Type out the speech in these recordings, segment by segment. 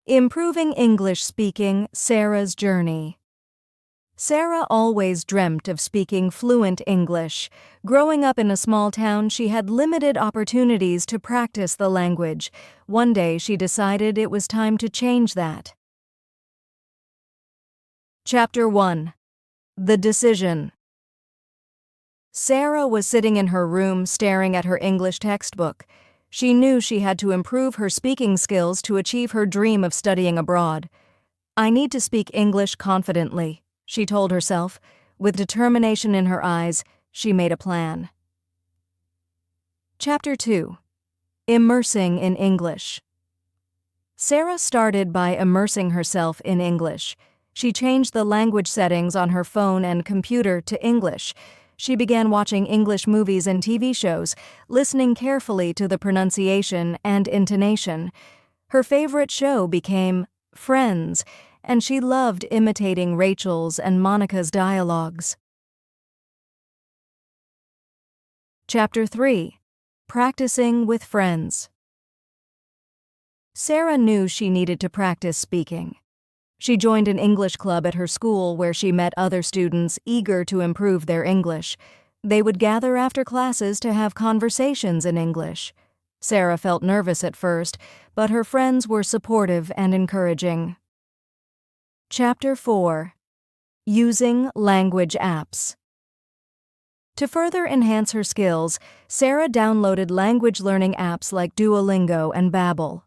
Improving English Speaking, Sarah's Journey. Sarah always dreamt of speaking fluent English. Growing up in a small town, she had limited opportunities to practice the language. One day, she decided it was time to change that. Chapter 1. The Decision. Sarah was sitting in her room staring at her English textbook. She knew she had to improve her speaking skills to achieve her dream of studying abroad. "I need to speak English confidently," she told herself. With determination in her eyes, she made a plan. Chapter 2. Immersing in English. Sarah started by immersing herself in English. She changed the language settings on her phone and computer to English. She began watching English movies and TV shows, listening carefully to the pronunciation and intonation. Her favorite show became Friends, and she loved imitating Rachel's and Monica's dialogues. Chapter 3. Practicing with Friends. Sarah knew she needed to practice speaking. She joined an English club at her school where she met other students eager to improve their English. They would gather after classes to have conversations in English. Sarah felt nervous at first, but her friends were supportive and encouraging. Chapter 4. Using Language Apps. To further enhance her skills, Sarah downloaded language learning apps like Duolingo and Babbel.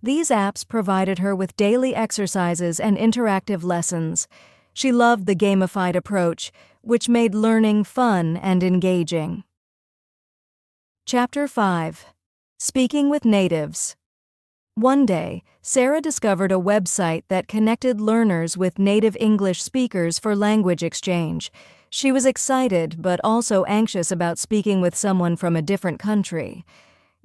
These apps provided her with daily exercises and interactive lessons. She loved the gamified approach, which made learning fun and engaging. Chapter 5. Speaking with Natives. One day, Sarah discovered a website that connected learners with native English speakers for language exchange. She was excited but also anxious about speaking with someone from a different country.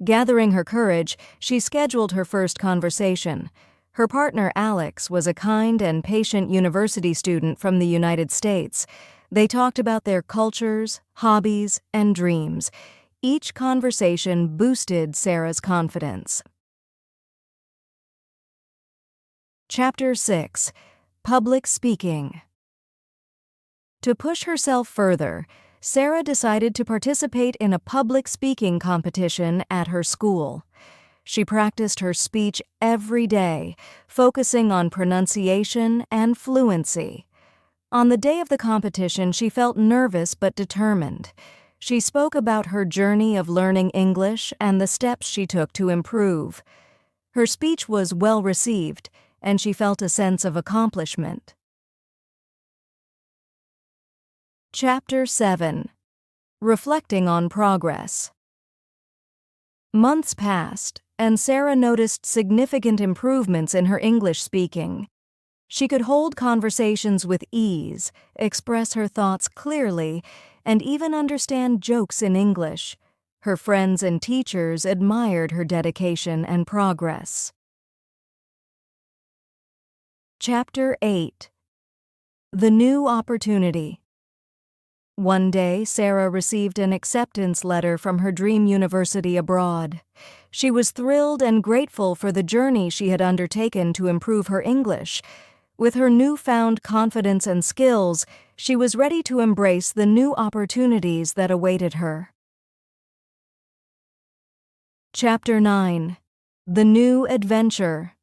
Gathering her courage, she scheduled her first conversation. Her partner, Alex, was a kind and patient university student from the United States. They talked about their cultures, hobbies, and dreams. Each conversation boosted Sarah's confidence. Chapter 6. Public Speaking. To push herself further, Sarah decided to participate in a public speaking competition at her school. She practiced her speech every day, focusing on pronunciation and fluency. On the day of the competition, she felt nervous but determined. She spoke about her journey of learning English and the steps she took to improve. Her speech was well received, and she felt a sense of accomplishment. Chapter 7. Reflecting on Progress. Months passed, and Sarah noticed significant improvements in her English speaking. She could hold conversations with ease, express her thoughts clearly, and even understand jokes in English. Her friends and teachers admired her dedication and progress. Chapter 8. The New Opportunity. One day, Sarah received an acceptance letter from her dream university abroad. She was thrilled and grateful for the journey she had undertaken to improve her English. With her newfound confidence and skills, she was ready to embrace the new opportunities that awaited her. Chapter 9. The New Adventure.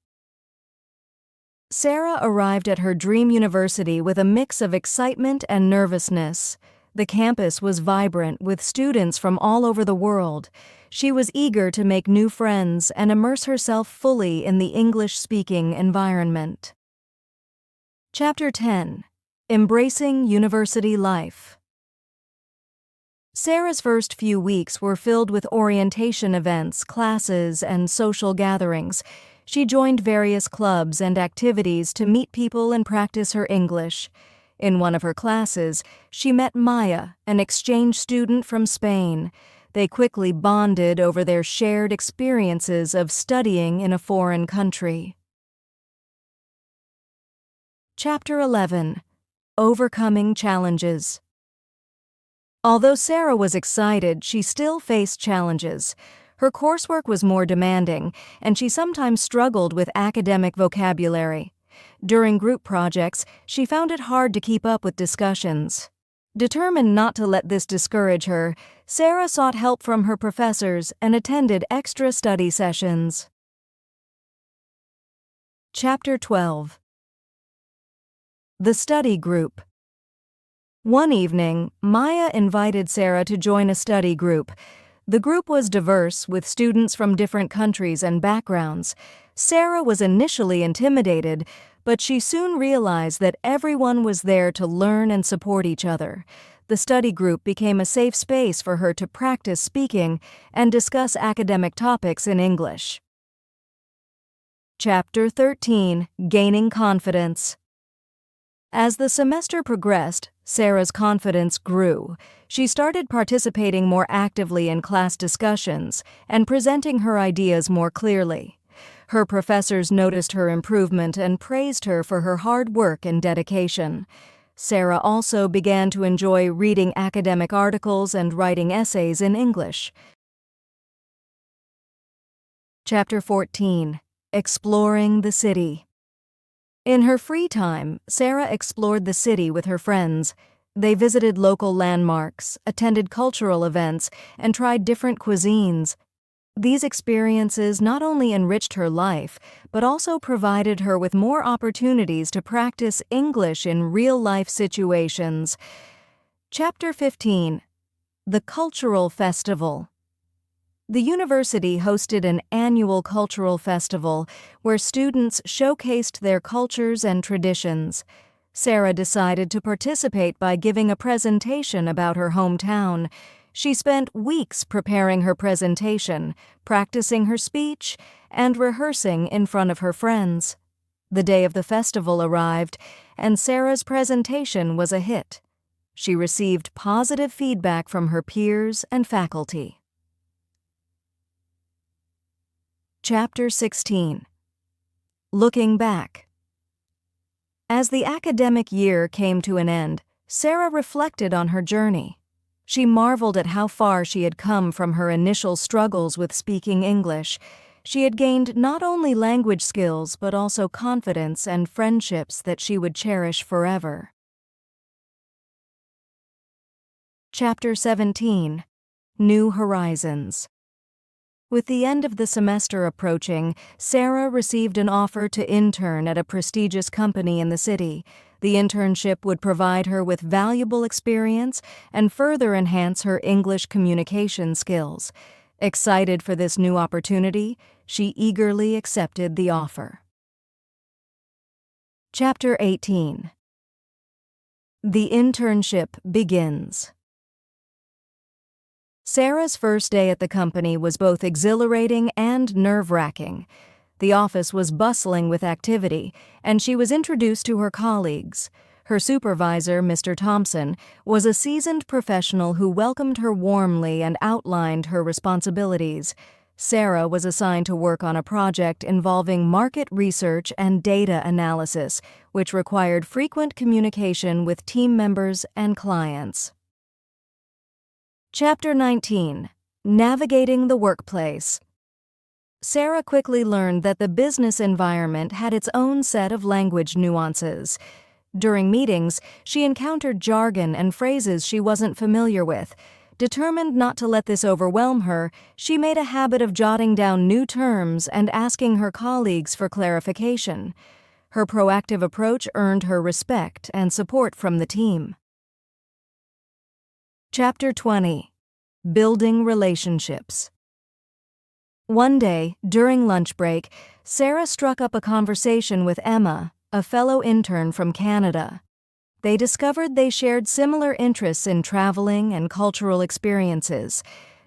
Sarah arrived at her dream university with a mix of excitement and nervousness. The campus was vibrant with students from all over the world. She was eager to make new friends and immerse herself fully in the English-speaking environment. Chapter 10. Embracing University Life. Sarah's first few weeks were filled with orientation events, classes, and social gatherings. She joined various clubs and activities to meet people and practice her English. In one of her classes, she met Maya, an exchange student from Spain. They quickly bonded over their shared experiences of studying in a foreign country. Chapter 11. Overcoming Challenges. Although Sarah was excited, she still faced challenges. Her coursework was more demanding, and she sometimes struggled with academic vocabulary. During group projects, she found it hard to keep up with discussions. Determined not to let this discourage her, Sarah sought help from her professors and attended extra study sessions. Chapter 12. The Study Group. One evening, Maya invited Sarah to join a study group. The group was diverse, with students from different countries and backgrounds. Sarah was initially intimidated, but she soon realized that everyone was there to learn and support each other. The study group became a safe space for her to practice speaking and discuss academic topics in English. Chapter 13. Gaining Confidence. As the semester progressed, Sarah's confidence grew. She started participating more actively in class discussions and presenting her ideas more clearly. Her professors noticed her improvement and praised her for her hard work and dedication. Sarah also began to enjoy reading academic articles and writing essays in English. Chapter 14. Exploring the City. In her free time, Sarah explored the city with her friends. They visited local landmarks, attended cultural events, and tried different cuisines. These experiences not only enriched her life, but also provided her with more opportunities to practice English in real-life situations. Chapter 15. The Cultural Festival. The university hosted an annual cultural festival where students showcased their cultures and traditions. Sarah decided to participate by giving a presentation about her hometown. She spent weeks preparing her presentation, practicing her speech, and rehearsing in front of her friends. The day of the festival arrived, and Sarah's presentation was a hit. She received positive feedback from her peers and faculty. Chapter 16. Looking Back. As the academic year came to an end, Sarah reflected on her journey. She marveled at how far she had come from her initial struggles with speaking English. She had gained not only language skills but also confidence and friendships that she would cherish forever. Chapter 17. New Horizons. With the end of the semester approaching, Sarah received an offer to intern at a prestigious company in the city. The internship would provide her with valuable experience and further enhance her English communication skills. Excited for this new opportunity, she eagerly accepted the offer. Chapter 18. The internship begins. Sarah's first day at the company was both exhilarating and nerve-wracking. The office was bustling with activity, and she was introduced to her colleagues. Her supervisor, Mr. Thompson, was a seasoned professional who welcomed her warmly and outlined her responsibilities. Sarah was assigned to work on a project involving market research and data analysis, which required frequent communication with team members and clients. Chapter 19. Navigating the Workplace. Sarah quickly learned that the business environment had its own set of language nuances. During meetings, she encountered jargon and phrases she wasn't familiar with. Determined not to let this overwhelm her, she made a habit of jotting down new terms and asking her colleagues for clarification. Her proactive approach earned her respect and support from the team. Chapter 20. Building Relationships. One day, during lunch break, Sarah struck up a conversation with Emma, a fellow intern from Canada. They discovered they shared similar interests in traveling and cultural experiences.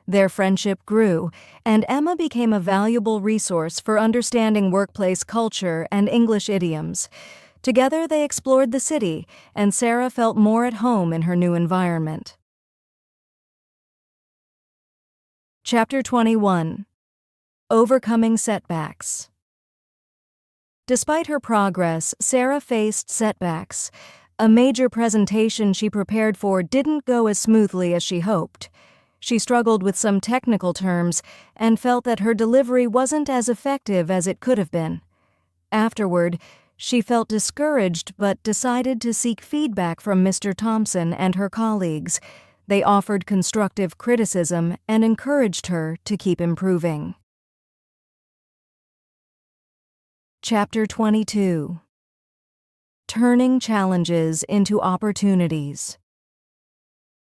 Their friendship grew, and Emma became a valuable resource for understanding workplace culture and English idioms. Together they explored the city, and Sarah felt more at home in her new environment. Chapter 21. Overcoming Setbacks. Despite her progress, Sarah faced setbacks. A major presentation she prepared for didn't go as smoothly as she hoped. She struggled with some technical terms and felt that her delivery wasn't as effective as it could have been. Afterward, she felt discouraged but decided to seek feedback from Mr. Thompson and her colleagues. They offered constructive criticism and encouraged her to keep improving. Chapter 22. Turning Challenges into Opportunities.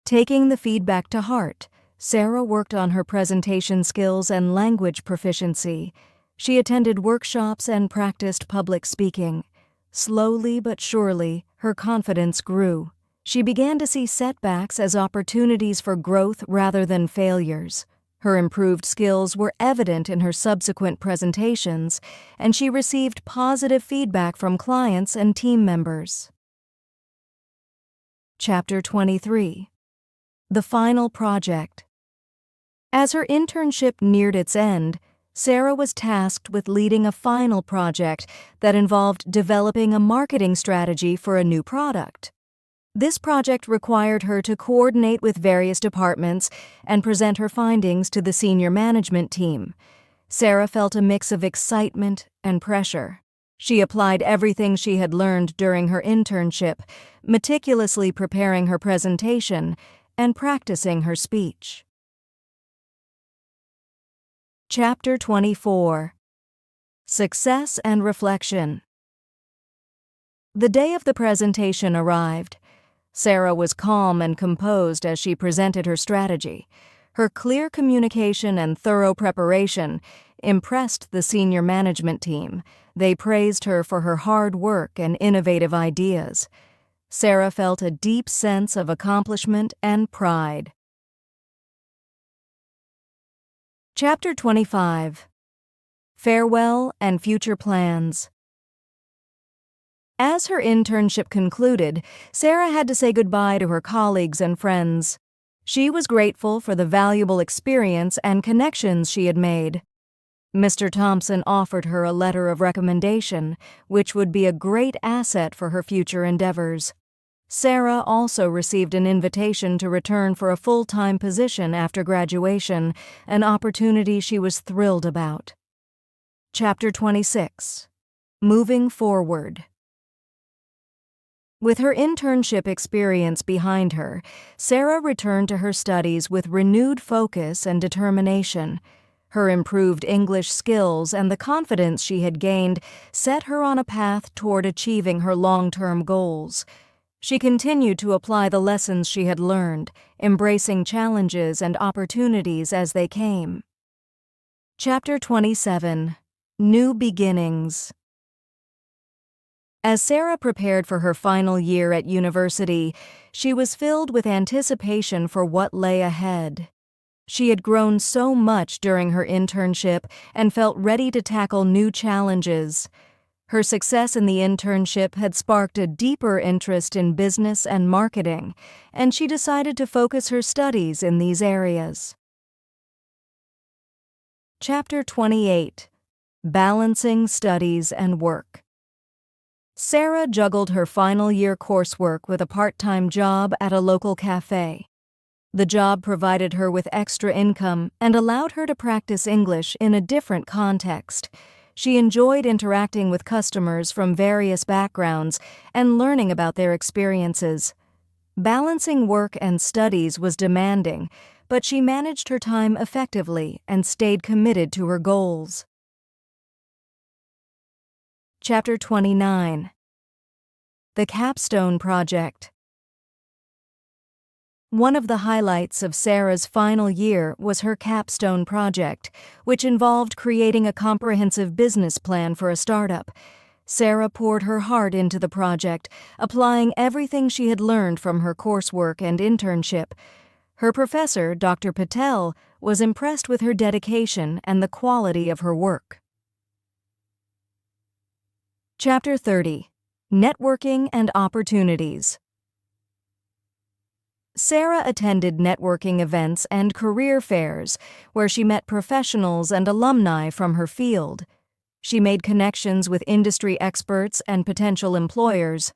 Taking the feedback to heart, Sarah worked on her presentation skills and language proficiency. She attended workshops and practiced public speaking. Slowly but surely, her confidence grew. She began to see setbacks as opportunities for growth rather than failures. Her improved skills were evident in her subsequent presentations, and she received positive feedback from clients and team members. Chapter 23. The Final Project. As her internship neared its end, Sarah was tasked with leading a final project that involved developing a marketing strategy for a new product. This project required her to coordinate with various departments and present her findings to the senior management team. Sarah felt a mix of excitement and pressure. She applied everything she had learned during her internship, meticulously preparing her presentation and practicing her speech. Chapter 24. Success and Reflection. The day of the presentation arrived. Sarah was calm and composed as she presented her strategy. Her clear communication and thorough preparation impressed the senior management team. They praised her for her hard work and innovative ideas. Sarah felt a deep sense of accomplishment and pride. Chapter 25. Farewell and Future Plans. As her internship concluded, Sarah had to say goodbye to her colleagues and friends. She was grateful for the valuable experience and connections she had made. Mr. Thompson offered her a letter of recommendation, which would be a great asset for her future endeavors. Sarah also received an invitation to return for a full-time position after graduation, an opportunity she was thrilled about. Chapter 26. Moving Forward. With her internship experience behind her, Sarah returned to her studies with renewed focus and determination. Her improved English skills and the confidence she had gained set her on a path toward achieving her long-term goals. She continued to apply the lessons she had learned, embracing challenges and opportunities as they came. Chapter 27. New Beginnings. As Sarah prepared for her final year at university, she was filled with anticipation for what lay ahead. She had grown so much during her internship and felt ready to tackle new challenges. Her success in the internship had sparked a deeper interest in business and marketing, and she decided to focus her studies in these areas. Chapter 28. Balancing Studies and Work. Sarah juggled her final year coursework with a part-time job at a local cafe. The job provided her with extra income and allowed her to practice English in a different context. She enjoyed interacting with customers from various backgrounds and learning about their experiences. Balancing work and studies was demanding, but she managed her time effectively and stayed committed to her goals. Chapter 29. The Capstone Project. One of the highlights of Sarah's final year was her capstone project, which involved creating a comprehensive business plan for a startup. Sarah poured her heart into the project, applying everything she had learned from her coursework and internship. Her professor, Dr. Patel, was impressed with her dedication and the quality of her work. Chapter 30. Networking and Opportunities. Sarah attended networking events and career fairs where she met professionals and alumni from her field. She made connections with industry experts and potential employers.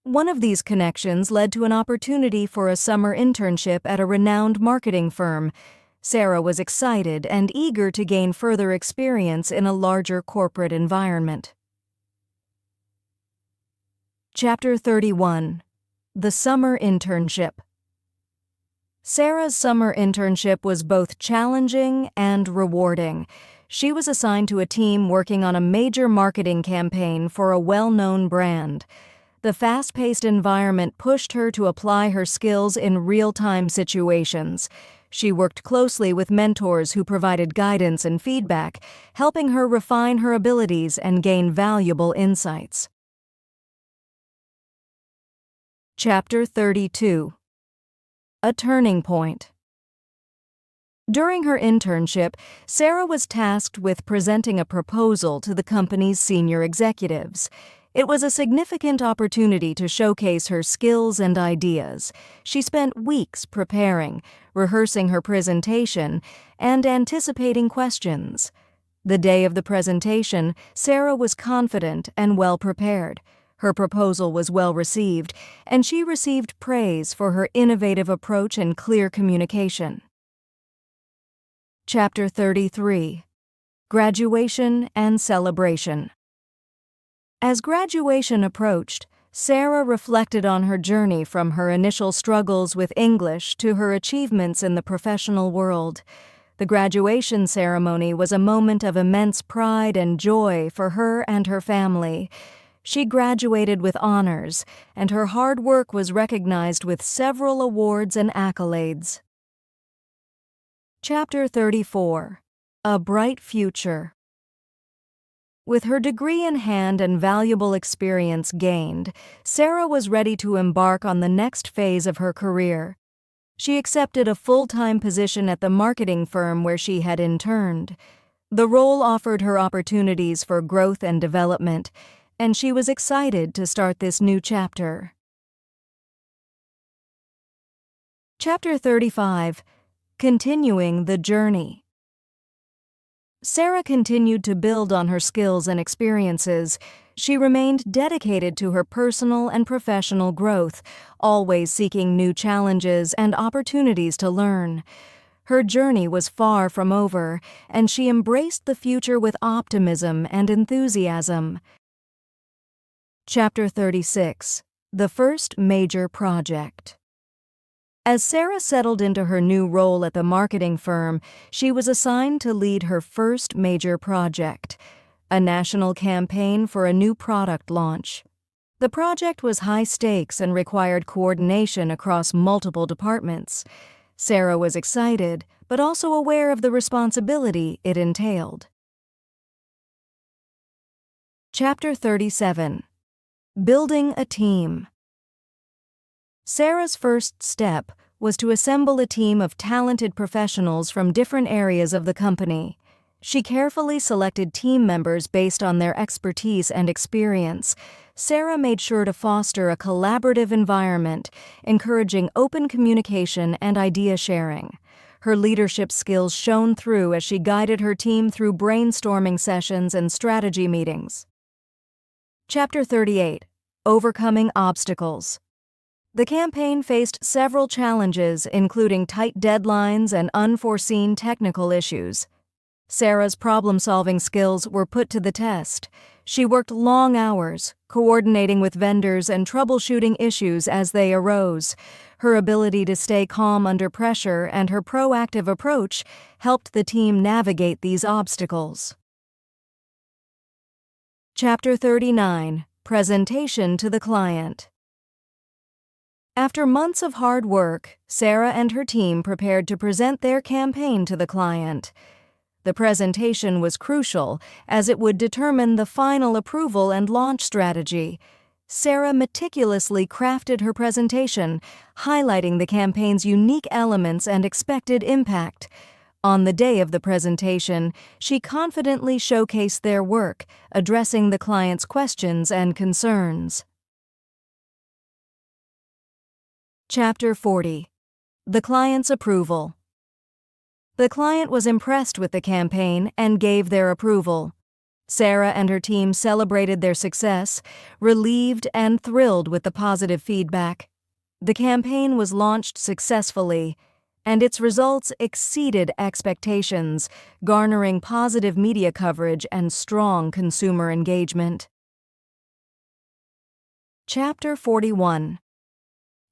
One of these connections led to an opportunity for a summer internship at a renowned marketing firm. Sarah was excited and eager to gain further experience in a larger corporate environment. Chapter 31. The Summer Internship. Sarah's summer internship was both challenging and rewarding. She was assigned to a team working on a major marketing campaign for a well-known brand. The fast-paced environment pushed her to apply her skills in real-time situations. She worked closely with mentors who provided guidance and feedback, helping her refine her abilities and gain valuable insights. Chapter 32. A Turning Point. During her internship, Sarah was tasked with presenting a proposal to the company's senior executives. It was a significant opportunity to showcase her skills and ideas. She spent weeks preparing, rehearsing her presentation, and anticipating questions. The day of the presentation, Sarah was confident and well prepared. Her proposal was well received, and she received praise for her innovative approach and clear communication. Chapter 33. Graduation and Celebration. As graduation approached, Sarah reflected on her journey from her initial struggles with English to her achievements in the professional world. The graduation ceremony was a moment of immense pride and joy for her and her family. She graduated with honors, and her hard work was recognized with several awards and accolades. Chapter 34. A Bright Future. With her degree in hand and valuable experience gained, Sarah was ready to embark on the next phase of her career. She accepted a full-time position at the marketing firm where she had interned. The role offered her opportunities for growth and development, and she was excited to start this new chapter. Chapter 35. Continuing the Journey. Sarah continued to build on her skills and experiences. She remained dedicated to her personal and professional growth, always seeking new challenges and opportunities to learn. Her journey was far from over, and she embraced the future with optimism and enthusiasm. Chapter 36. The First Major Project. As Sarah settled into her new role at the marketing firm, she was assigned to lead her first major project, a national campaign for a new product launch. The project was high stakes and required coordination across multiple departments. Sarah was excited, but also aware of the responsibility it entailed. Chapter 37. Building a Team. Sarah's first step was to assemble a team of talented professionals from different areas of the company. She carefully selected team members based on their expertise and experience. Sarah made sure to foster a collaborative environment, encouraging open communication and idea sharing. Her leadership skills shone through as she guided her team through brainstorming sessions and strategy meetings. Chapter 38. Overcoming Obstacles. The campaign faced several challenges, including tight deadlines and unforeseen technical issues. Sarah's problem-solving skills were put to the test. She worked long hours, coordinating with vendors and troubleshooting issues as they arose. Her ability to stay calm under pressure and her proactive approach helped the team navigate these obstacles. Chapter 39. Presentation to the Client. After months of hard work, Sarah and her team prepared to present their campaign to the client. The presentation was crucial, as it would determine the final approval and launch strategy. Sarah meticulously crafted her presentation, highlighting the campaign's unique elements and expected impact. On the day of the presentation, she confidently showcased their work, addressing the client's questions and concerns. Chapter 40. The Client's Approval. The client was impressed with the campaign and gave their approval. Sarah and her team celebrated their success, relieved and thrilled with the positive feedback. The campaign was launched successfully, and its results exceeded expectations, garnering positive media coverage and strong consumer engagement. Chapter 41.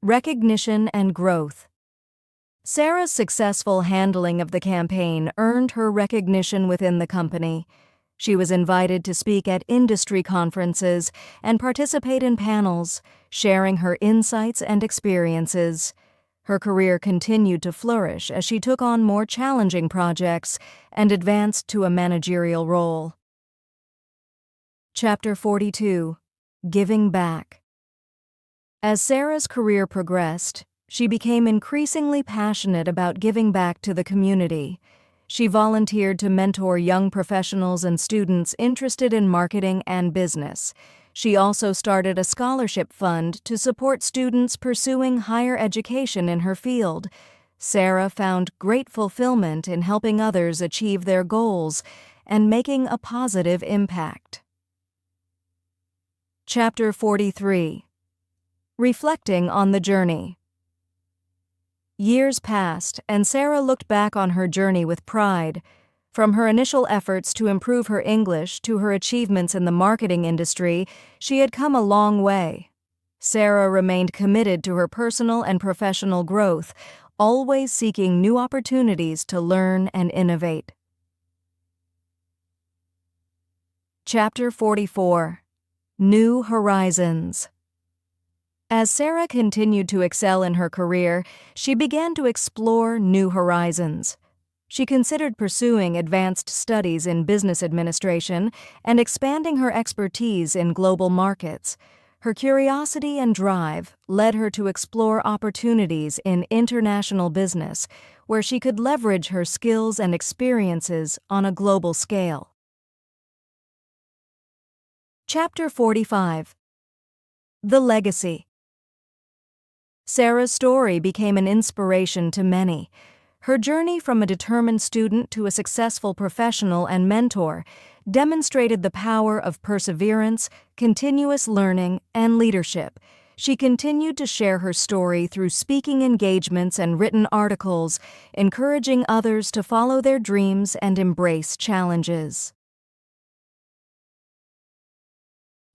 Recognition and Growth. Sarah's successful handling of the campaign earned her recognition within the company. She was invited to speak at industry conferences and participate in panels, sharing her insights and experiences. Her career continued to flourish as she took on more challenging projects and advanced to a managerial role. Chapter 42. Giving Back. As Sarah's career progressed, she became increasingly passionate about giving back to the community. She volunteered to mentor young professionals and students interested in marketing and business. She also started a scholarship fund to support students pursuing higher education in her field. Sarah found great fulfillment in helping others achieve their goals and making a positive impact. Chapter 43. Reflecting on the journey. Years passed, and Sarah looked back on her journey with pride. From her initial efforts to improve her English to her achievements in the marketing industry, she had come a long way. Sarah remained committed to her personal and professional growth, always seeking new opportunities to learn and innovate. Chapter 44. New Horizons. As Sarah continued to excel in her career, she began to explore new horizons. She considered pursuing advanced studies in business administration and expanding her expertise in global markets. Her curiosity and drive led her to explore opportunities in international business, where she could leverage her skills and experiences on a global scale. Chapter 45. The Legacy. Sarah's story became an inspiration to many. Her journey from a determined student to a successful professional and mentor demonstrated the power of perseverance, continuous learning, and leadership. She continued to share her story through speaking engagements and written articles, encouraging others to follow their dreams and embrace challenges.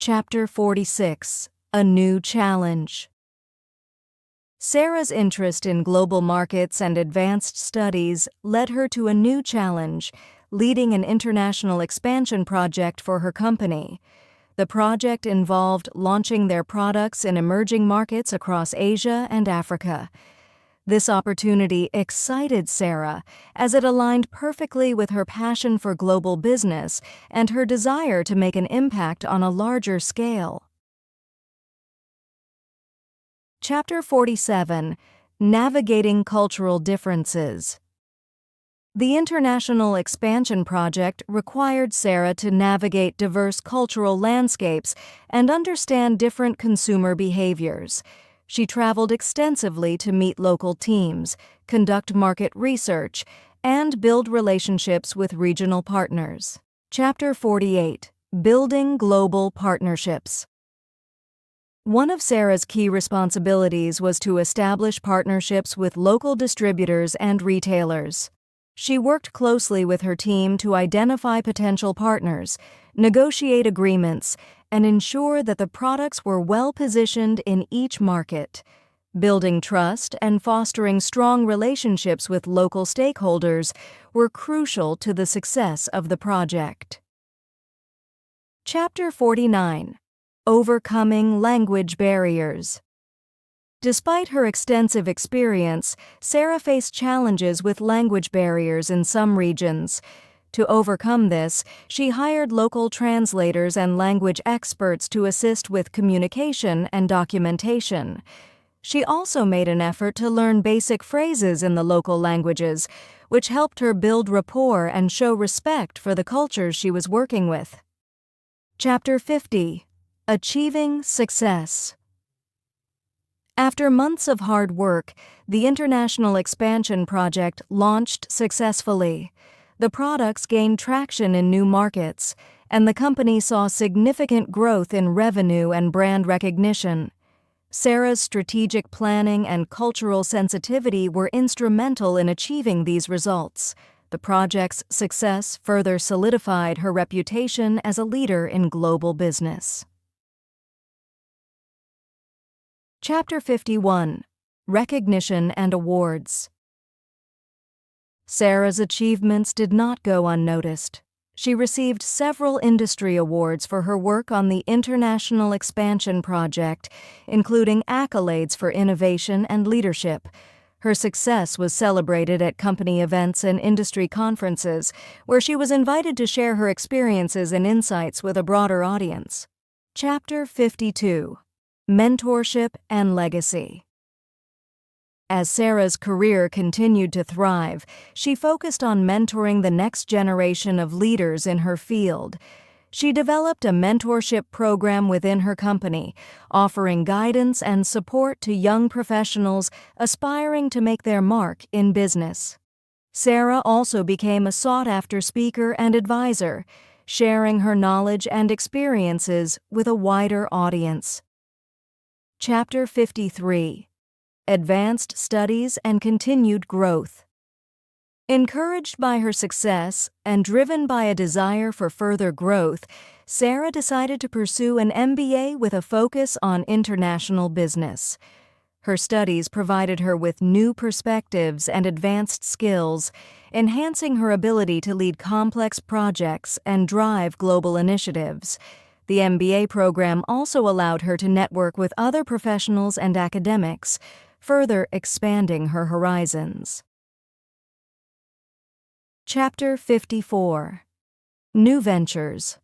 Chapter 46. A New Challenge. Sarah's interest in global markets and advanced studies led her to a new challenge, leading an international expansion project for her company. The project involved launching their products in emerging markets across Asia and Africa. This opportunity excited Sarah as it aligned perfectly with her passion for global business and her desire to make an impact on a larger scale. Chapter 47. Navigating Cultural Differences. The international expansion project required Sarah to navigate diverse cultural landscapes and understand different consumer behaviors. She traveled extensively to meet local teams, conduct market research, and build relationships with regional partners. Chapter 48. Building Global Partnerships. One of Sarah's key responsibilities was to establish partnerships with local distributors and retailers. She worked closely with her team to identify potential partners, negotiate agreements, and ensure that the products were well positioned in each market. Building trust and fostering strong relationships with local stakeholders were crucial to the success of the project. Chapter 49. Overcoming Language Barriers. Despite her extensive experience, Sarah faced challenges with language barriers in some regions. To overcome this, she hired local translators and language experts to assist with communication and documentation. She also made an effort to learn basic phrases in the local languages, which helped her build rapport and show respect for the cultures she was working with. Chapter 50. Achieving Success. After months of hard work, the international expansion project launched successfully. The products gained traction in new markets, and the company saw significant growth in revenue and brand recognition. Sarah's strategic planning and cultural sensitivity were instrumental in achieving these results. The project's success further solidified her reputation as a leader in global business. Chapter 51. Recognition and Awards. Sarah's achievements did not go unnoticed. She received several industry awards for her work on the International Expansion Project, including accolades for innovation and leadership. Her success was celebrated at company events and industry conferences, where she was invited to share her experiences and insights with a broader audience. Chapter 52. Mentorship and Legacy. As Sarah's career continued to thrive, she focused on mentoring the next generation of leaders in her field. She developed a mentorship program within her company, offering guidance and support to young professionals aspiring to make their mark in business. Sarah also became a sought-after speaker and advisor, sharing her knowledge and experiences with a wider audience. Chapter 53. Advanced Studies and Continued Growth. Encouraged by her success and driven by a desire for further growth, Sarah decided to pursue an MBA with a focus on international business. Her studies provided her with new perspectives and advanced skills, enhancing her ability to lead complex projects and drive global initiatives. The MBA program also allowed her to network with other professionals and academics, further expanding her horizons. Chapter 54. New Ventures.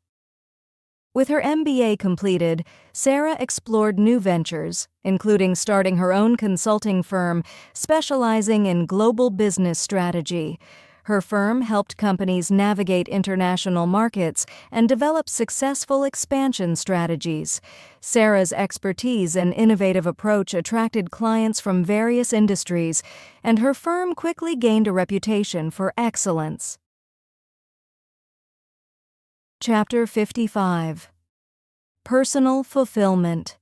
With her MBA completed, Sarah explored new ventures, including starting her own consulting firm specializing in global business strategy. Her firm helped companies navigate international markets and develop successful expansion strategies. Sarah's expertise and innovative approach attracted clients from various industries, and her firm quickly gained a reputation for excellence. Chapter 55. Personal Fulfillment.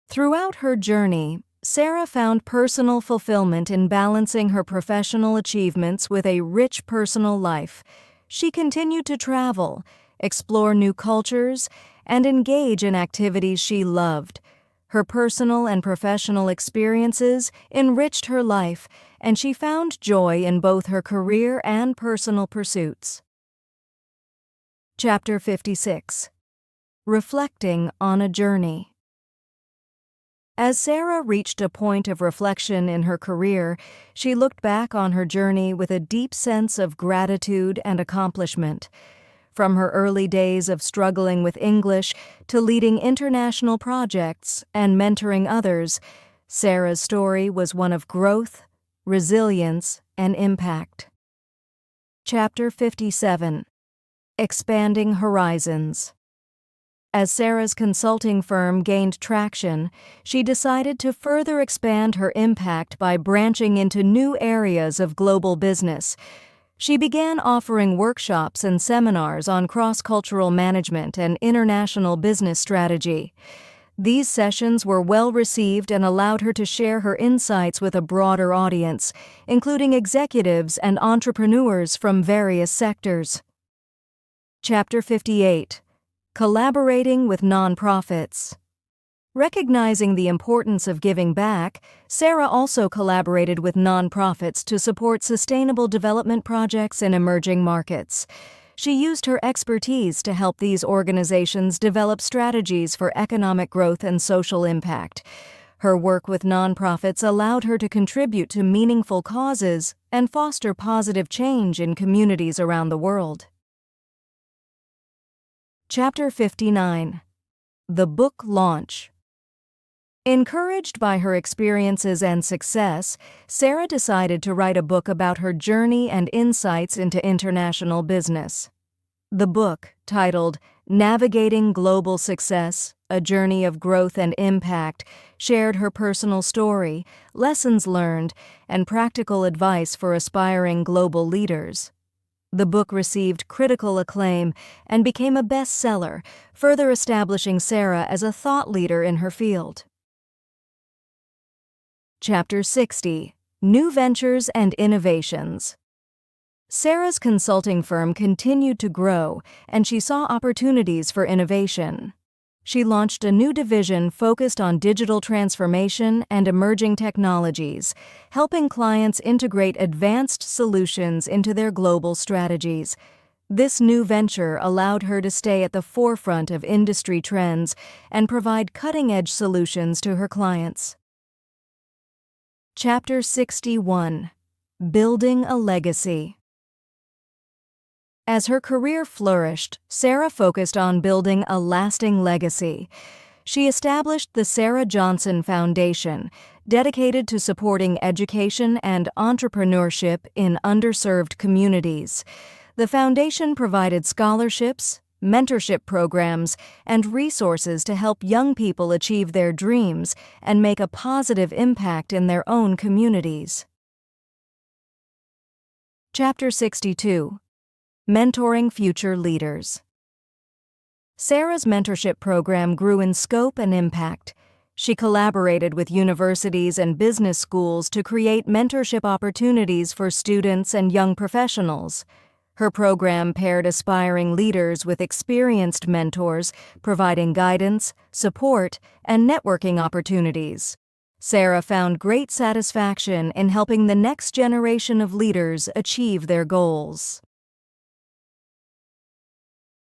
Throughout her journey, Sarah found personal fulfillment in balancing her professional achievements with a rich personal life. She continued to travel, explore new cultures, and engage in activities she loved. Her personal and professional experiences enriched her life, and she found joy in both her career and personal pursuits. Chapter 56. Reflecting on a Journey. As Sarah reached a point of reflection in her career, she looked back on her journey with a deep sense of gratitude and accomplishment. From her early days of struggling with English to leading international projects and mentoring others, Sarah's story was one of growth, resilience, and impact. Chapter 57. Expanding Horizons. As Sarah's consulting firm gained traction, she decided to further expand her impact by branching into new areas of global business. She began offering workshops and seminars on cross-cultural management and international business strategy. These sessions were well received and allowed her to share her insights with a broader audience, including executives and entrepreneurs from various sectors. Chapter 58. Collaborating with nonprofits. Recognizing the importance of giving back, Sarah also collaborated with nonprofits to support sustainable development projects in emerging markets. She used her expertise to help these organizations develop strategies for economic growth and social impact. Her work with nonprofits allowed her to contribute to meaningful causes and foster positive change in communities around the world. Chapter 59. The Book Launch. Encouraged by her experiences and success, Sarah decided to write a book about her journey and insights into international business. The book, titled Navigating Global Success, A Journey of Growth and Impact, shared her personal story, lessons learned, and practical advice for aspiring global leaders. The book received critical acclaim and became a bestseller, further establishing Sarah as a thought leader in her field. Chapter 60: New Ventures and Innovations. Sarah's consulting firm continued to grow, and she saw opportunities for innovation. She launched a new division focused on digital transformation and emerging technologies, helping clients integrate advanced solutions into their global strategies. This new venture allowed her to stay at the forefront of industry trends and provide cutting-edge solutions to her clients. Chapter 61: Building a Legacy. As her career flourished, Sarah focused on building a lasting legacy. She established the Sarah Johnson Foundation, dedicated to supporting education and entrepreneurship in underserved communities. The foundation provided scholarships, mentorship programs, and resources to help young people achieve their dreams and make a positive impact in their own communities. Chapter 62: Mentoring Future Leaders. Sarah's mentorship program grew in scope and impact. She collaborated with universities and business schools to create mentorship opportunities for students and young professionals. Her program paired aspiring leaders with experienced mentors, providing guidance, support, and networking opportunities. Sarah found great satisfaction in helping the next generation of leaders achieve their goals.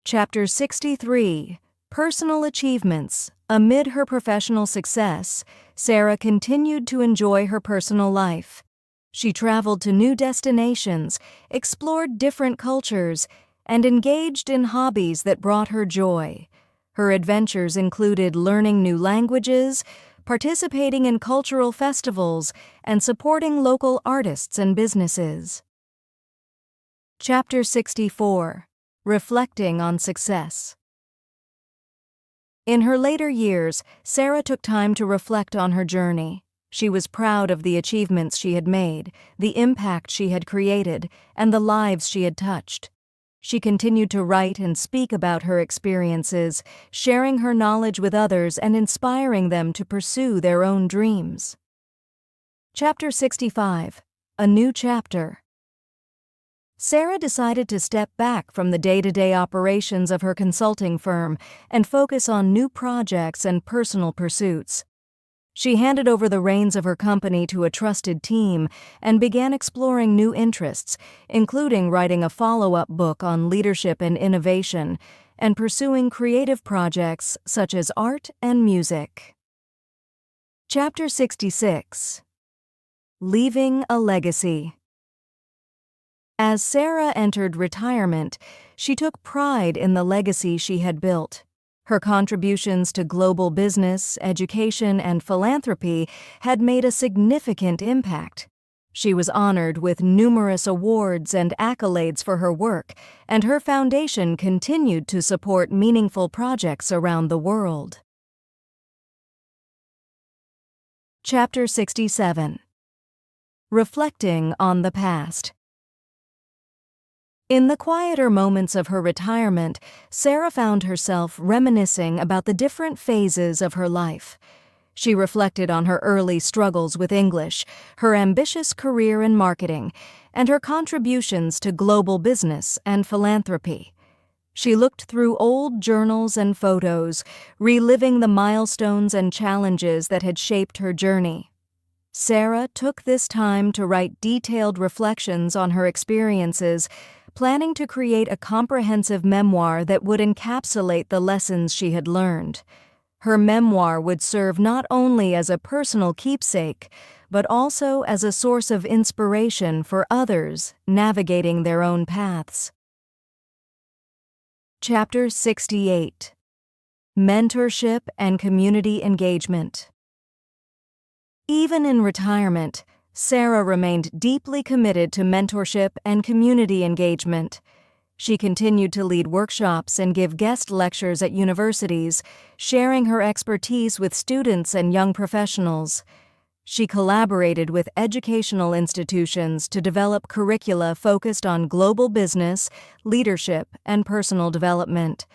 Chapter 63: Personal Achievements. Amid her professional success, Sarah continued to enjoy her personal life. She traveled to new destinations, explored different cultures, and engaged in hobbies that brought her joy. Her adventures included learning new languages, participating in cultural festivals, and supporting local artists and businesses. Chapter 64: Reflecting on Success. In her later years, Sarah took time to reflect on her journey. She was proud of the achievements she had made, the impact she had created, and the lives she had touched. She continued to write and speak about her experiences, sharing her knowledge with others and inspiring them to pursue their own dreams. Chapter 65: A New Chapter. Sarah decided to step back from the day-to-day operations of her consulting firm and focus on new projects and personal pursuits. She handed over the reins of her company to a trusted team and began exploring new interests, including writing a follow-up book on leadership and innovation, and pursuing creative projects such as art and music. Chapter 66: Leaving a Legacy. As Sarah entered retirement, she took pride in the legacy she had built. Her contributions to global business, education, and philanthropy had made a significant impact. She was honored with numerous awards and accolades for her work, and her foundation continued to support meaningful projects around the world. Chapter 67: Reflecting on the Past. In the quieter moments of her retirement, Sarah found herself reminiscing about the different phases of her life. She reflected on her early struggles with English, her ambitious career in marketing, and her contributions to global business and philanthropy. She looked through old journals and photos, reliving the milestones and challenges that had shaped her journey. Sarah took this time to write detailed reflections on her experiences, planning to create a comprehensive memoir that would encapsulate the lessons she had learned. Her memoir would serve not only as a personal keepsake, but also as a source of inspiration for others navigating their own paths. Chapter 68: Mentorship and Community Engagement. Even in retirement, Sarah remained deeply committed to mentorship and community engagement. She continued to lead workshops and give guest lectures at universities, sharing her expertise with students and young professionals. She collaborated with educational institutions to develop curricula focused on global business, leadership, and personal development.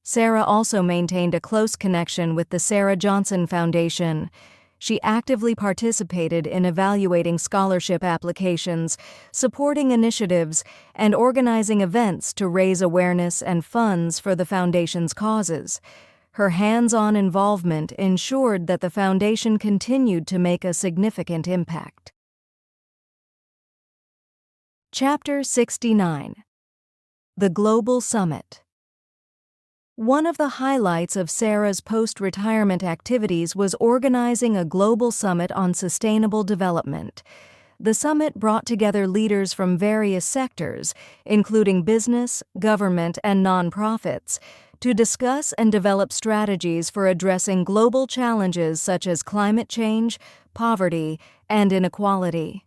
Sarah also maintained a close connection with the Sarah Johnson Foundation. She actively participated in evaluating scholarship applications, supporting initiatives, and organizing events to raise awareness and funds for the foundation's causes. Her hands-on involvement ensured that the foundation continued to make a significant impact. Chapter 69. The Global Summit. One of the highlights of Sarah's post-retirement activities was organizing a global summit on sustainable development. The summit brought together leaders from various sectors, including business, government, and nonprofits, to discuss and develop strategies for addressing global challenges such as climate change, poverty, and inequality.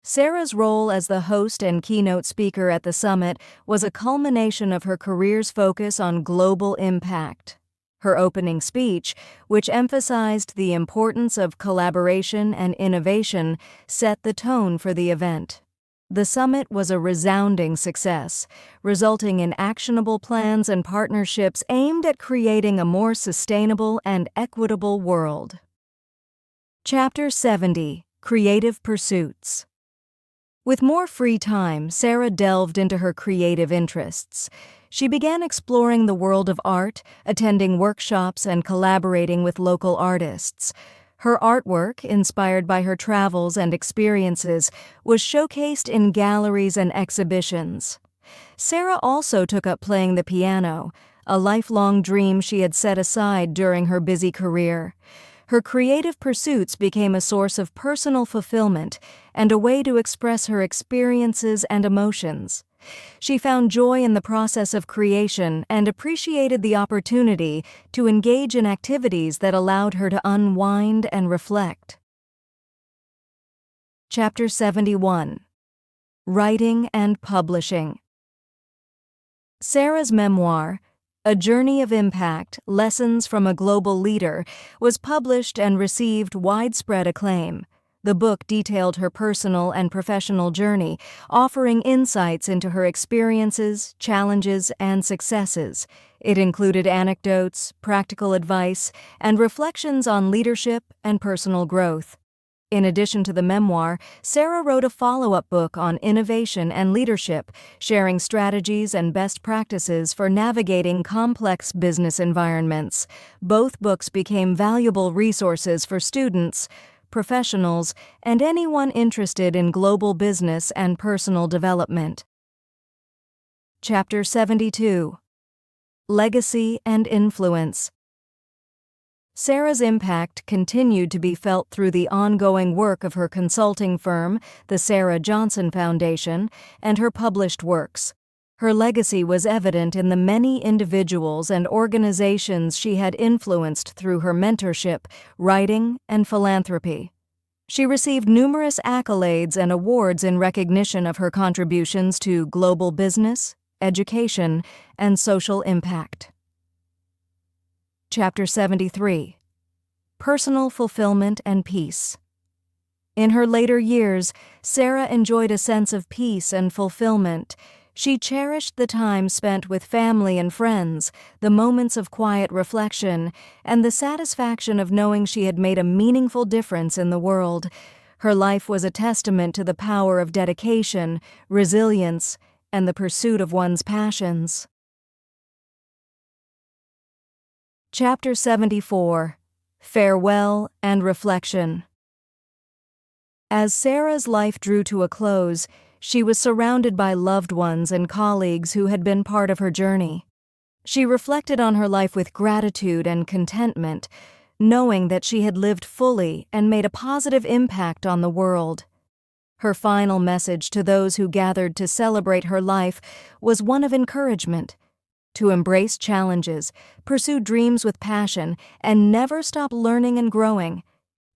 Sarah's role as the host and keynote speaker at the summit was a culmination of her career's focus on global impact. Her opening speech, which emphasized the importance of collaboration and innovation, set the tone for the event. The summit was a resounding success, resulting in actionable plans and partnerships aimed at creating a more sustainable and equitable world. Chapter 70. Creative Pursuits. With more free time, Sarah delved into her creative interests. She began exploring the world of art, attending workshops, and collaborating with local artists. Her artwork, inspired by her travels and experiences, was showcased in galleries and exhibitions. Sarah also took up playing the piano, a lifelong dream she had set aside during her busy career. Her creative pursuits became a source of personal fulfillment and a way to express her experiences and emotions. She found joy in the process of creation and appreciated the opportunity to engage in activities that allowed her to unwind and reflect. Chapter 71. Writing and Publishing. Sarah's memoir, A Journey of Impact: Lessons from a Global Leader, was published and received widespread acclaim. The book detailed her personal and professional journey, offering insights into her experiences, challenges, and successes. It included anecdotes, practical advice, and reflections on leadership and personal growth. In addition to the memoir, Sarah wrote a follow-up book on innovation and leadership, sharing strategies and best practices for navigating complex business environments. Both books became valuable resources for students, professionals, and anyone interested in global business and personal development. Chapter 72. Legacy and Influence. Sarah's impact continued to be felt through the ongoing work of her consulting firm, the Sarah Johnson Foundation, and her published works. Her legacy was evident in the many individuals and organizations she had influenced through her mentorship, writing, and philanthropy. She received numerous accolades and awards in recognition of her contributions to global business, education, and social impact. Chapter 73. Personal Fulfillment and Peace. In her later years, Sarah enjoyed a sense of peace and fulfillment. She cherished the time spent with family and friends, the moments of quiet reflection, and the satisfaction of knowing she had made a meaningful difference in the world. Her life was a testament to the power of dedication, resilience, and the pursuit of one's passions. Chapter 74. Farewell and Reflection. As Sarah's life drew to a close, she was surrounded by loved ones and colleagues who had been part of her journey. She reflected on her life with gratitude and contentment, knowing that she had lived fully and made a positive impact on the world. Her final message to those who gathered to celebrate her life was one of encouragement: to embrace challenges, pursue dreams with passion, and never stop learning and growing.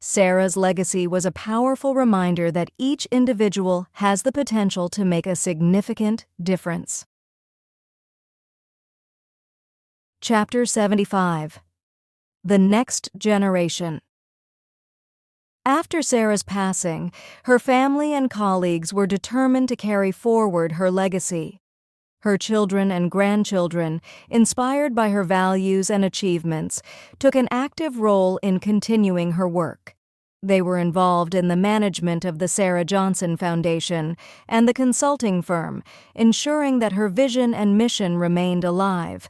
Sarah's legacy was a powerful reminder that each individual has the potential to make a significant difference. Chapter 75. The Next Generation. After Sarah's passing, her family and colleagues were determined to carry forward her legacy. Her children and grandchildren, inspired by her values and achievements, took an active role in continuing her work. They were involved in the management of the Sarah Johnson Foundation and the consulting firm, ensuring that her vision and mission remained alive.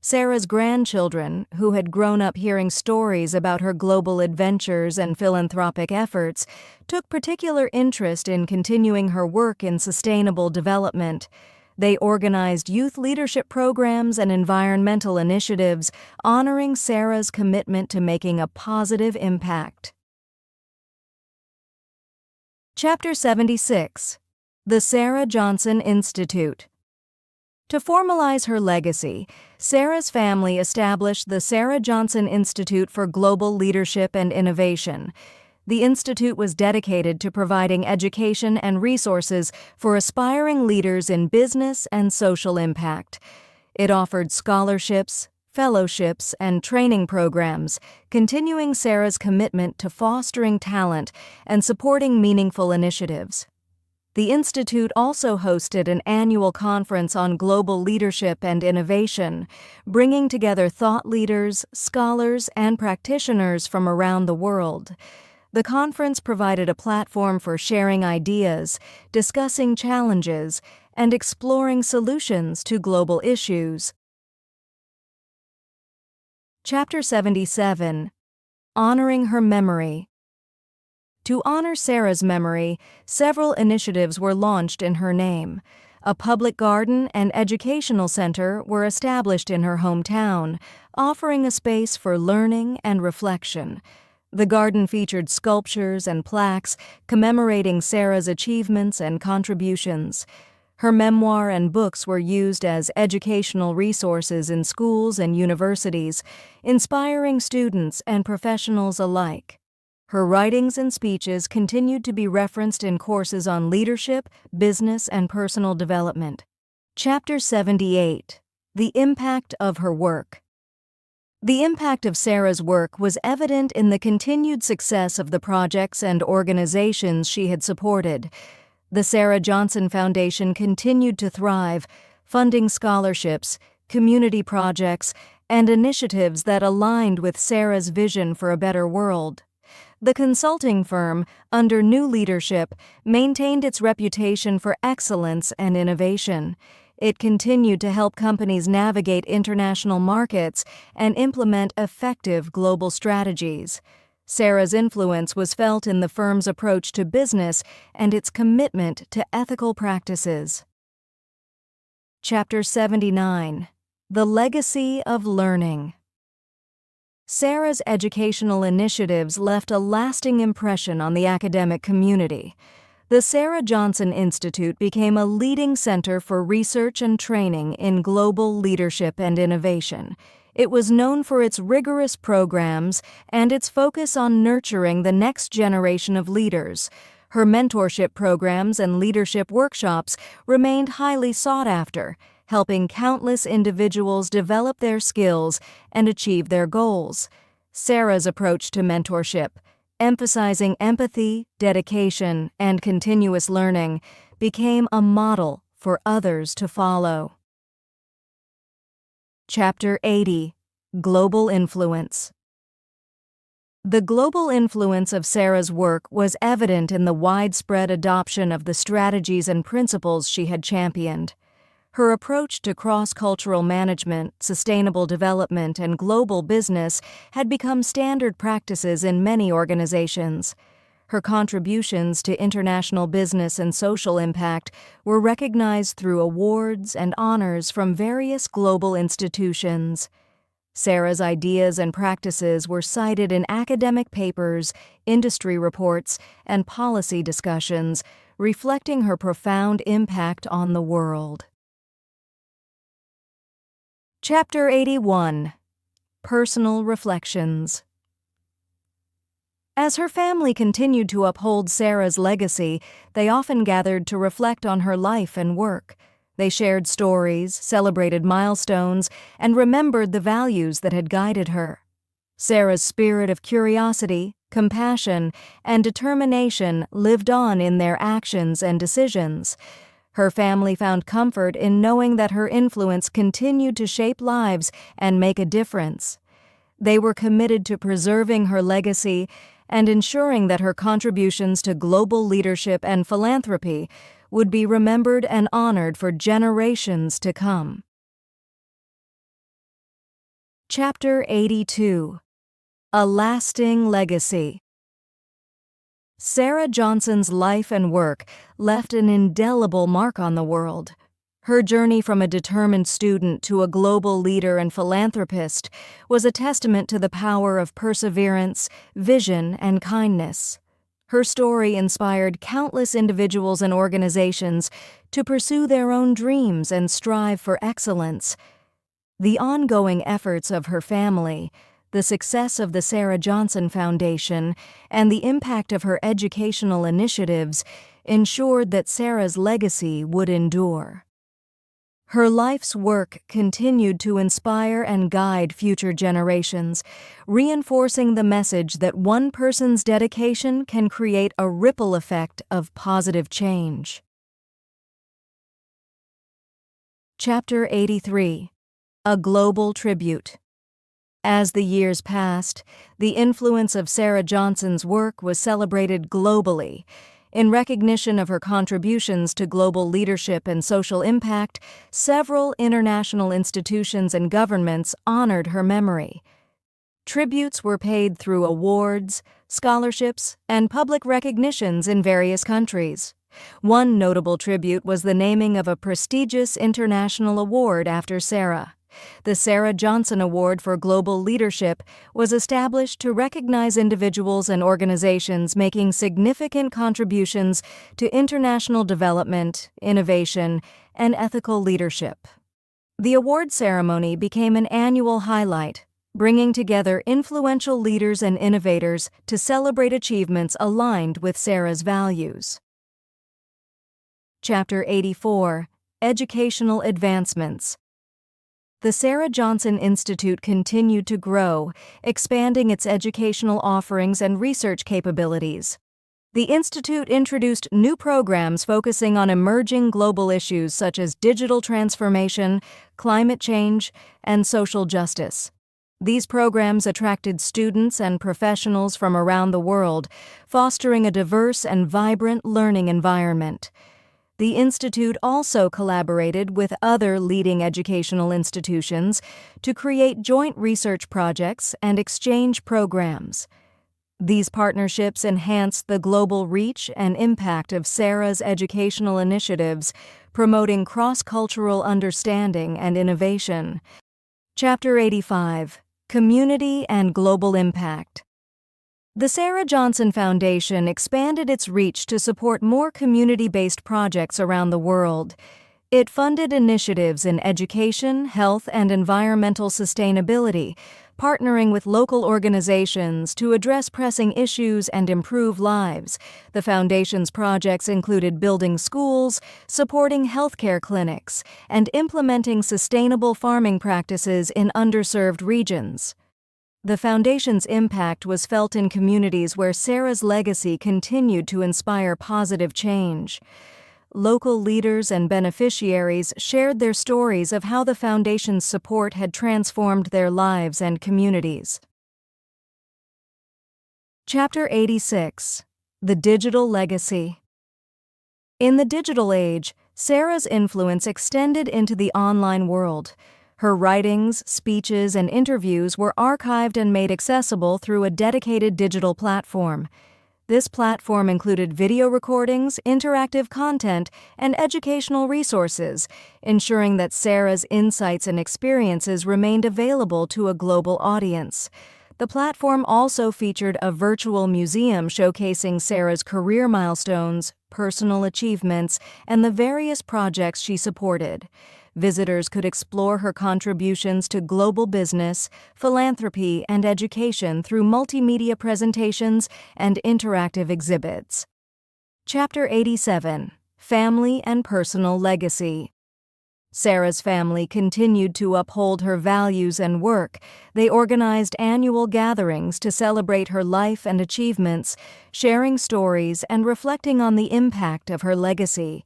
Sarah's grandchildren, who had grown up hearing stories about her global adventures and philanthropic efforts, took particular interest in continuing her work in sustainable development. They organized youth leadership programs and environmental initiatives, honoring Sarah's commitment to making a positive impact. Chapter 76. The Sarah Johnson Institute. To formalize her legacy, Sarah's family established the Sarah Johnson Institute for Global Leadership and Innovation. The institute was dedicated to providing education and resources for aspiring leaders in business and social impact. It offered scholarships, fellowships, and training programs, continuing Sarah's commitment to fostering talent and supporting meaningful initiatives. The Institute also hosted an annual conference on global leadership and innovation, bringing together thought leaders, scholars, and practitioners from around the world. The conference provided a platform for sharing ideas, discussing challenges, and exploring solutions to global issues. Chapter 77. Honoring her memory. To honor Sarah's memory, several initiatives were launched in her name. A public garden and educational center were established in her hometown, offering a space for learning and reflection. The garden featured sculptures and plaques commemorating Sarah's achievements and contributions. Her memoir and books were used as educational resources in schools and universities, inspiring students and professionals alike. Her writings and speeches continued to be referenced in courses on leadership, business, and personal development. Chapter 78. The Impact of Her Work. The impact of Sarah's work was evident in the continued success of the projects and organizations she had supported. The Sarah Johnson Foundation continued to thrive, funding scholarships, community projects, and initiatives that aligned with Sarah's vision for a better world. The consulting firm, under new leadership, maintained its reputation for excellence and innovation. It continued to help companies navigate international markets and implement effective global strategies. Sarah's influence was felt in the firm's approach to business and its commitment to ethical practices. Chapter 79. The Legacy of Learning. Sarah's educational initiatives left a lasting impression on the academic community. The Sarah Johnson Institute became a leading center for research and training in global leadership and innovation. It was known for its rigorous programs and its focus on nurturing the next generation of leaders. Her mentorship programs and leadership workshops remained highly sought after, helping countless individuals develop their skills and achieve their goals. Sarah's approach to mentorship, emphasizing empathy, dedication, and continuous learning, became a model for others to follow. Chapter 80. Global Influence. The global influence of Sarah's work was evident in the widespread adoption of the strategies and principles she had championed. Her approach to cross-cultural management, sustainable development, and global business had become standard practices in many organizations. Her contributions to international business and social impact were recognized through awards and honors from various global institutions. Sarah's ideas and practices were cited in academic papers, industry reports, and policy discussions, reflecting her profound impact on the world. Chapter 81. Personal Reflections. As her family continued to uphold Sarah's legacy, they often gathered to reflect on her life and work. They shared stories, celebrated milestones, and remembered the values that had guided her. Sarah's spirit of curiosity, compassion, and determination lived on in their actions and decisions. Her family found comfort in knowing that her influence continued to shape lives and make a difference. They were committed to preserving her legacy and ensuring that her contributions to global leadership and philanthropy would be remembered and honored for generations to come. Chapter 82. A Lasting Legacy. Sarah Johnson's life and work left an indelible mark on the world. Her journey from a determined student to a global leader and philanthropist was a testament to the power of perseverance, vision, and kindness. Her story inspired countless individuals and organizations to pursue their own dreams and strive for excellence. The ongoing efforts of her family, the success of the Sarah Johnson Foundation, and the impact of her educational initiatives ensured that Sarah's legacy would endure. Her life's work continued to inspire and guide future generations, reinforcing the message that one person's dedication can create a ripple effect of positive change. Chapter 83. A Global Tribute. As the years passed, the influence of Sarah Johnson's work was celebrated globally. In recognition of her contributions to global leadership and social impact, several international institutions and governments honored her memory. Tributes were paid through awards, scholarships, and public recognitions in various countries. One notable tribute was the naming of a prestigious international award after Sarah. The Sarah Johnson Award for Global Leadership was established to recognize individuals and organizations making significant contributions to international development, innovation, and ethical leadership. The award ceremony became an annual highlight, bringing together influential leaders and innovators to celebrate achievements aligned with Sarah's values. Chapter 84. Educational Advancements. The Sarah Johnson Institute continued to grow, expanding its educational offerings and research capabilities. The Institute introduced new programs focusing on emerging global issues such as digital transformation, climate change, and social justice. These programs attracted students and professionals from around the world, fostering a diverse and vibrant learning environment. The Institute also collaborated with other leading educational institutions to create joint research projects and exchange programs. These partnerships enhanced the global reach and impact of Sarah's educational initiatives, promoting cross-cultural understanding and innovation. Chapter 85. Community and Global Impact. The Sarah Johnson Foundation expanded its reach to support more community-based projects around the world. It funded initiatives in education, health, and environmental sustainability, partnering with local organizations to address pressing issues and improve lives. The Foundation's projects included building schools, supporting healthcare clinics, and implementing sustainable farming practices in underserved regions. The Foundation's impact was felt in communities where Sarah's legacy continued to inspire positive change. Local leaders and beneficiaries shared their stories of how the Foundation's support had transformed their lives and communities. Chapter 86. The Digital Legacy. In the digital age, Sarah's influence extended into the online world. Her writings, speeches, and interviews were archived and made accessible through a dedicated digital platform. This platform included video recordings, interactive content, and educational resources, ensuring that Sarah's insights and experiences remained available to a global audience. The platform also featured a virtual museum showcasing Sarah's career milestones, personal achievements, and the various projects she supported. Visitors could explore her contributions to global business, philanthropy, and education through multimedia presentations and interactive exhibits. Chapter 87. Family and Personal Legacy. Sarah's family continued to uphold her values and work. They organized annual gatherings to celebrate her life and achievements, sharing stories and reflecting on the impact of her legacy.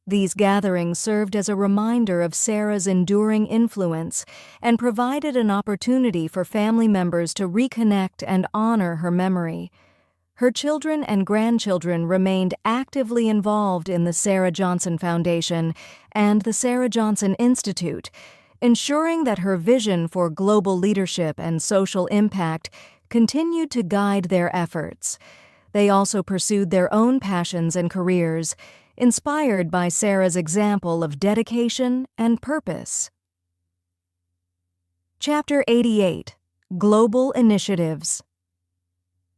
These gatherings served as a reminder of Sarah's enduring influence and provided an opportunity for family members to reconnect and honor her memory. Her children and grandchildren remained actively involved in the Sarah Johnson Foundation and the Sarah Johnson Institute, ensuring that her vision for global leadership and social impact continued to guide their efforts. They also pursued their own passions and careers, inspired by Sarah's example of dedication and purpose. Chapter 88: Global Initiatives.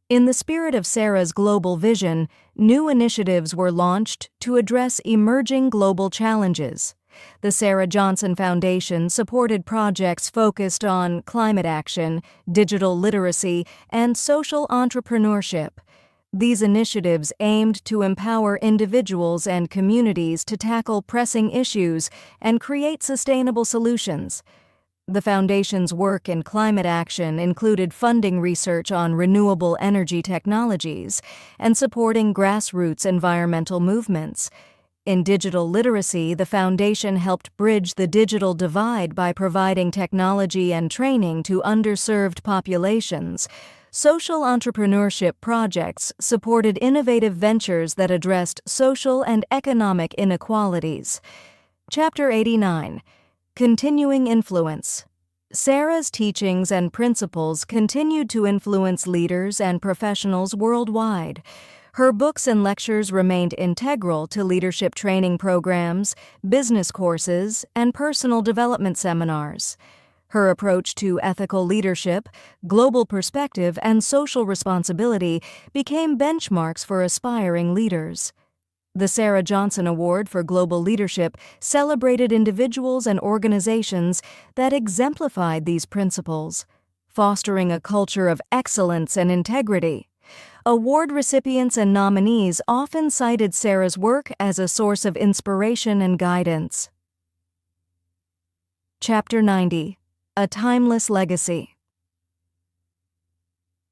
In the spirit of Sarah's global vision, new initiatives were launched to address emerging global challenges. The Sarah Johnson Foundation supported projects focused on climate action, digital literacy, and social entrepreneurship. These initiatives aimed to empower individuals and communities to tackle pressing issues and create sustainable solutions. The Foundation's work in climate action included funding research on renewable energy technologies and supporting grassroots environmental movements. In digital literacy, the Foundation helped bridge the digital divide by providing technology and training to underserved populations. Social entrepreneurship projects supported innovative ventures that addressed social and economic inequalities. Chapter 89: Continuing Influence. Sarah's teachings and principles continued to influence leaders and professionals worldwide. Her books and lectures remained integral to leadership training programs, business courses, and personal development seminars. Her approach to ethical leadership, global perspective, and social responsibility became benchmarks for aspiring leaders. The Sarah Johnson Award for Global Leadership celebrated individuals and organizations that exemplified these principles, fostering a culture of excellence and integrity. Award recipients and nominees often cited Sarah's work as a source of inspiration and guidance. Chapter 90: A Timeless Legacy.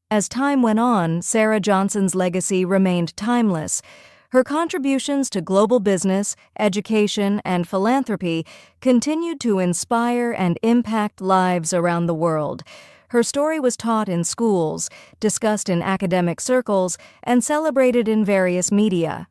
As time went on, Sarah Johnson's legacy remained timeless. Her contributions to global business, education, and philanthropy continued to inspire and impact lives around the world. Her story was taught in schools, discussed in academic circles, and celebrated in various media.